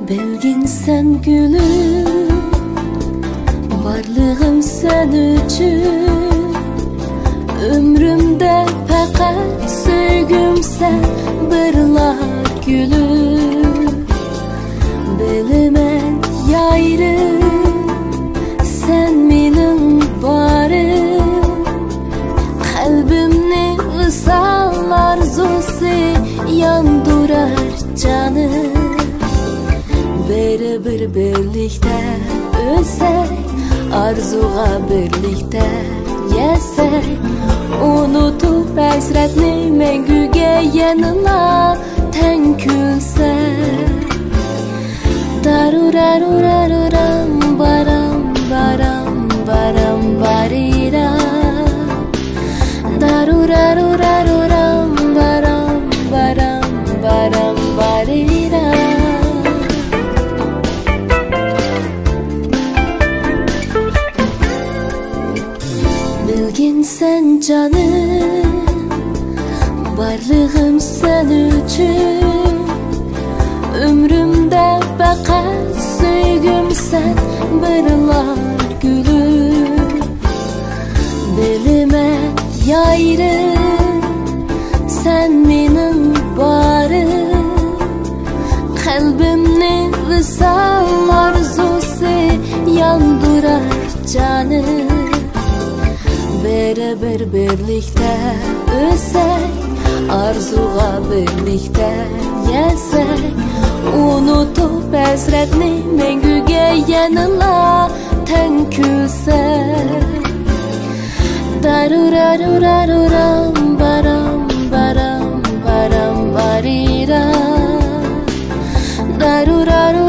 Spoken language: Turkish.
Bilginsen gülüm, varlığım sen üçün. Ömrümde fakat söygüm sen birla gülüm. Bilimen yayrı, sen menin barım. Kalbimni ısal arzusu yandırar canım. Bir birlikte ölsek, arzuğa birlikte yesek, unutup hasretni mengüge yanına ten külsek. Daruraruraruram baram baram baram barira. Daruraruraruram baram baram baram barira. Bilginsen canım, varlığım sen üçün. Ömrümde fakat söygüm sen birla gülüm. Bilime yayrı, sen menin barım. Kalbimni ısal arzusu yandırar canım. Bir birlikte ölsek, arzuğa birlikte yesek, unutup hasretni mengüge yanına ten külsek. Daruraruraruram baram baram baram barira. Daruraruram